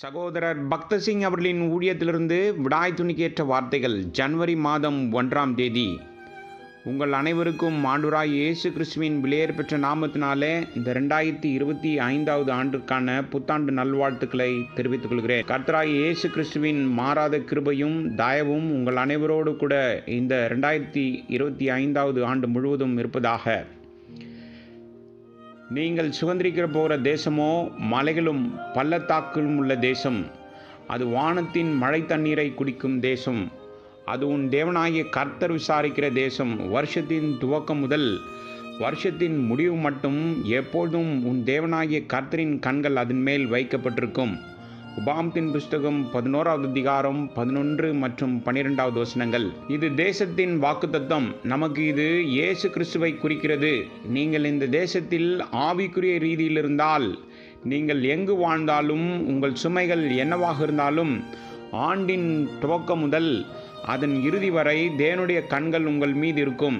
சகோதரர் பக்தசிங் அவர்களின் ஊழியத்திலிருந்து விடாய் துணிக்கேற்ற வார்த்தைகள் ஜனவரி மாதம் 1ஆம் தேதி. உங்கள் அனைவருக்கும் ஆண்டவராய் இயேசு கிறிஸ்துவின் விலையேற பெற்ற நாமத்தினாலே இந்த 2025வது ஆண்டிற்கான புத்தாண்டு நல்வாழ்த்துக்களை தெரிவித்துக் கொள்கிறேன். கர்த்தராய் இயேசு கிறிஸ்துவின் மாறாத கிருபையும் தயவும் உங்கள் அனைவரோடு கூட இந்த 2025வது ஆண்டு முழுவதும் இருப்பதாக. நீங்கள் சுதந்திரிக்கிற போகிற தேசமோ மலைகளும் பள்ளத்தாக்கிலும் உள்ள தேசம். அது வானத்தின் மழை தண்ணீரை குடிக்கும் தேசம். அது உன் தேவனாகிய கர்த்தர் விசாரிக்கிற தேசம். வருஷத்தின் துவக்கம் முதல் வருஷத்தின் முடிவு மட்டும் எப்பொழுதும் உன் தேவனாகிய கர்த்தரின் கண்கள் அதன் மேல் வைக்கப்பட்டிருக்கும். உபாகமத்தின் புஸ்தகம் 11வது அதிகாரம் 11 மற்றும் 12வது வசனங்கள். இது தேசத்தின் வாக்குத்தத்தம். நமக்கு இது இயேசு கிறிஸ்துவை குறிக்கிறது. நீங்கள் இந்த தேசத்தில் ஆவிக்குரிய ரீதியில் இருந்தால், நீங்கள் எங்கு வாழ்ந்தாலும், உங்கள் சுமைகள் என்னவாக இருந்தாலும், ஆண்டின் துவக்கம் முதல் அதன் இறுதி வரை தேவனுடைய கண்கள் உங்கள் மீது இருக்கும்.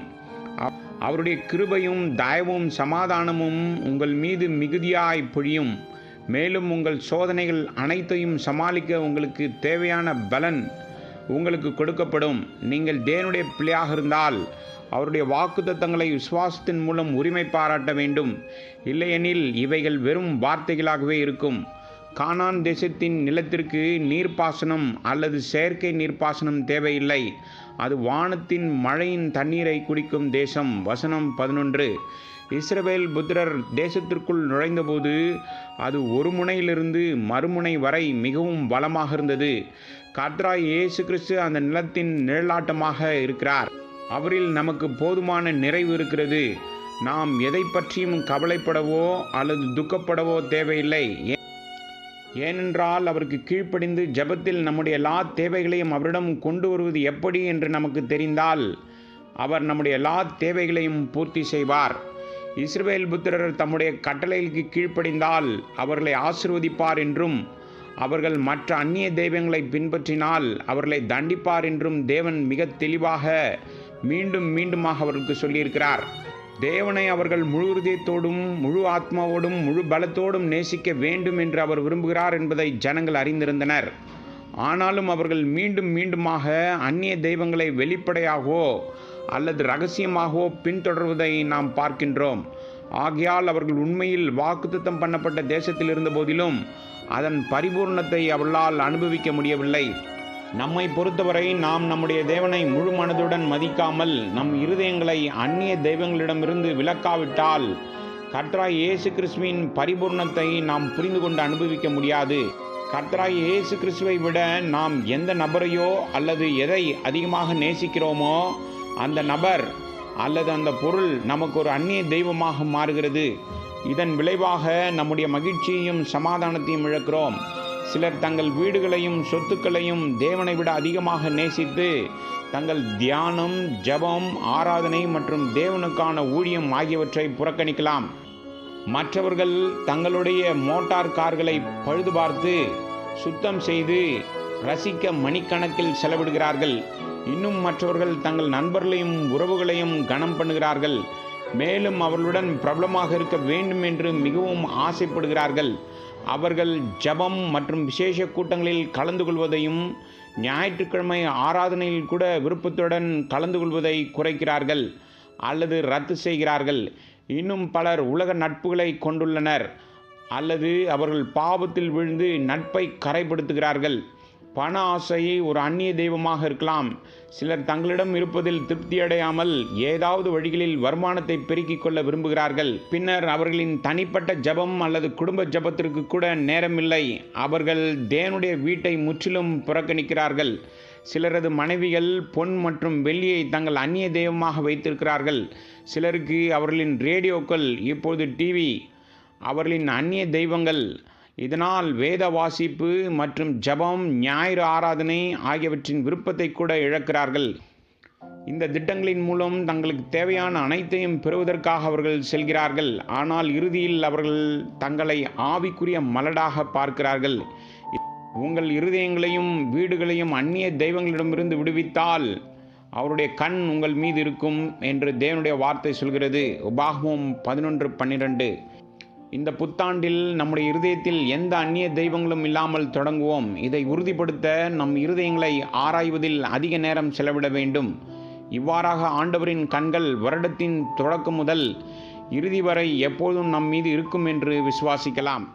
அவருடைய கிருபையும் தயவும் சமாதானமும் உங்கள் மீது மிகுதியாய் பொழியும். மேலும் உங்கள் சோதனைகள் அனைத்தையும் சமாளிக்க உங்களுக்கு தேவையான பலன் உங்களுக்கு கொடுக்கப்படும். நீங்கள் தேவனுடைய பிள்ளையாக இருந்தால் அவருடைய வாக்குத்தத்தங்களை விசுவாசத்தின் மூலம் உரிமை பாராட்ட வேண்டும். இல்லையெனில் இவைகள் வெறும் வார்த்தைகளாகவே இருக்கும். கானான் தேசத்தின் நிலத்திற்கு நீர்ப்பாசனம் அல்லது செயற்கை நீர்ப்பாசனம் தேவையில்லை. அது வானத்தின் மழையின் தண்ணீரை குடிக்கும் தேசம். வசனம் 11. இஸ்ரவேல் புத்திரர் தேசத்திற்குள் நுழைந்தபோது அது ஒரு முனையிலிருந்து மறுமுனை வரை மிகவும் வளமாக இருந்தது. கர்த்தராய் இயேசு கிறிஸ்து அந்த நிலத்தின் நிழலாட்டமாக இருக்கிறார். அவரில் நமக்கு போதுமான நிறைவு இருக்கிறது. நாம் எதை பற்றியும் கவலைப்படவோ அல்லது துக்கப்படவோ தேவையில்லை. ஏனென்றால் அவருக்கு கீழ்ப்படிந்து ஜெபத்தில் நம்முடைய எல்லா தேவைகளையும் அவரிடம் கொண்டு வருவது எப்படி என்று நமக்கு தெரிந்தால் அவர் நம்முடைய எல்லா தேவைகளையும் பூர்த்தி செய்வார். இஸ்ரவேல் புத்திரர் தம்முடைய கட்டளைக்கு கீழ்ப்படிந்தால் அவர்களை ஆசீர்வதிப்பார் என்றும், அவர்கள் மற்ற அந்நிய தெய்வங்களை பின்பற்றினால் அவர்களை தண்டிப்பார் என்றும் தேவன் மிக தெளிவாக மீண்டும் மீண்டுமாக அவர்களுக்கு சொல்லியிருக்கிறார். தேவனை அவர்கள் முழு இதயத்தோடும் முழு ஆத்மாவோடும் முழு பலத்தோடும் நேசிக்க வேண்டும் என்று அவர் விரும்புகிறார் என்பதை ஜனங்கள் அறிந்திருந்தனர். ஆனாலும் அவர்கள் மீண்டும் மீண்டுமாக அந்நிய தெய்வங்களை வெளிப்படையாகவோ அல்லது ரகசியமாகவோ பின்தொடர்வதை நாம் பார்க்கின்றோம். ஆகையால் அவர்கள் உண்மையில் வாக்குத்தத்தம் பண்ணப்பட்ட தேசத்தில் இருந்த போதிலும் அதன் பரிபூர்ணத்தை அவர்களால் அனுபவிக்க முடியவில்லை. நம்மை பொறுத்தவரை நாம் நம்முடைய தேவனை முழு மனதுடன் மதிக்காமல் நம் இருதயங்களை அந்நிய தெய்வங்களிடமிருந்து விலக்காவிட்டால் கர்த்தராய் இயேசு கிறிஸ்துவின் பரிபூர்ணத்தை நாம் புரிந்து கொண்டு அனுபவிக்க முடியாது. கர்த்தராய் இயேசு கிறிஸ்துவை விட நாம் எந்த நபரையோ அல்லது எதை அதிகமாக நேசிக்கிறோமோ அந்த நபர் அல்லது அந்த பொருள் நமக்கு ஒரு அந்நிய தெய்வமாக மாறுகிறது. இதன் விளைவாக நம்முடைய மகிழ்ச்சியையும் சமாதானத்தையும் இழக்கிறோம். சிலர் தங்கள் வீடுகளையும் சொத்துக்களையும் தேவனை விட அதிகமாக நேசித்து தங்கள் தியானம், ஜெபம், ஆராதனை மற்றும் தேவனுக்கான ஊழியம் ஆகியவற்றை புறக்கணிக்கலாம். மற்றவர்கள் தங்களுடைய மோட்டார் கார்களை பழுது பார்த்து சுத்தம் செய்து ரசிக்க மணிக்கணக்கில் செலவிடுகிறார்கள். இன்னும் மற்றவர்கள் தங்கள் நண்பர்களையும் உறவுகளையும் கனம் பண்ணுகிறார்கள். மேலும் அவர்களுடன் பிரபலமாக இருக்க வேண்டும் என்று மிகவும் ஆசைப்படுகிறார்கள். அவர்கள் ஜெபம் மற்றும் விசேஷ கூட்டங்களில் கலந்து கொள்வதையும் ஞாயிற்றுக்கிழமை ஆராதனையில் கூட விருப்பத்துடன் கலந்து கொள்வதை குறைக்கிறார்கள் அல்லது ரத்து செய்கிறார்கள். இன்னும் பலர் உலக நட்புகளை கொண்டுள்ளனர் அல்லது அவர்கள் பாவத்தில் விழுந்து நட்பை கரைப்படுத்துகிறார்கள். பண ஆசை ஒரு அந்நிய தெய்வமாக இருக்கலாம். சிலர் தங்களிடம் இருப்பதில் திருப்தியடையாமல் ஏதாவது வழிகளில் வருமானத்தை பெருக்கிக் கொள்ள விரும்புகிறார்கள். பின்னர் அவர்களின் தனிப்பட்ட ஜெபம் அல்லது குடும்ப ஜெபத்திற்கு கூட நேரமில்லை. அவர்கள் தேவனுடைய வீட்டை முற்றிலும் புறக்கணிக்கிறார்கள். சிலரது மனைவிகள் பொன் மற்றும் வெள்ளியை தங்கள் அந்நிய தெய்வமாக வைத்திருக்கிறார்கள். சிலருக்கு அவர்களின் ரேடியோக்கள், இப்போது டிவி, அவர்களின் அந்நிய தெய்வங்கள். இதனால் வேத வாசிப்பு மற்றும் ஜெபம், ஞாயிறு ஆராதனை ஆகியவற்றின் விருப்பத்தை கூட இழக்கிறார்கள். இந்த திட்டங்களின் மூலம் தங்களுக்கு தேவையான அனைத்தையும் பெறுவதற்காக அவர்கள் செல்கிறார்கள். ஆனால் இறுதியில் அவர்கள் தங்களை ஆவிக்குரிய மலடாக பார்க்கிறார்கள். உங்கள் இருதயங்களையும் வீடுகளையும் அந்நிய தெய்வங்களிடமிருந்து விடுவித்தால் அவருடைய கண் உங்கள் மீது இருக்கும் என்று தேவனுடைய வார்த்தை சொல்கிறது. உபாகமம் 11:12. இந்த புத்தாண்டில் நம்முடைய இருதயத்தில் எந்த அந்நிய தெய்வங்களும் இல்லாமல் தொடங்குவோம். இதை உறுதிப்படுத்த நம் இருதயங்களை ஆராய்வதில் அதிக நேரம் செலவிட வேண்டும். இவ்வாறாக ஆண்டவரின் கண்கள் வருடத்தின் தொடக்கம் முதல் இறுதி வரை எப்போதும் நம் மீது இருக்கும் என்று விசுவாசிக்கலாம்.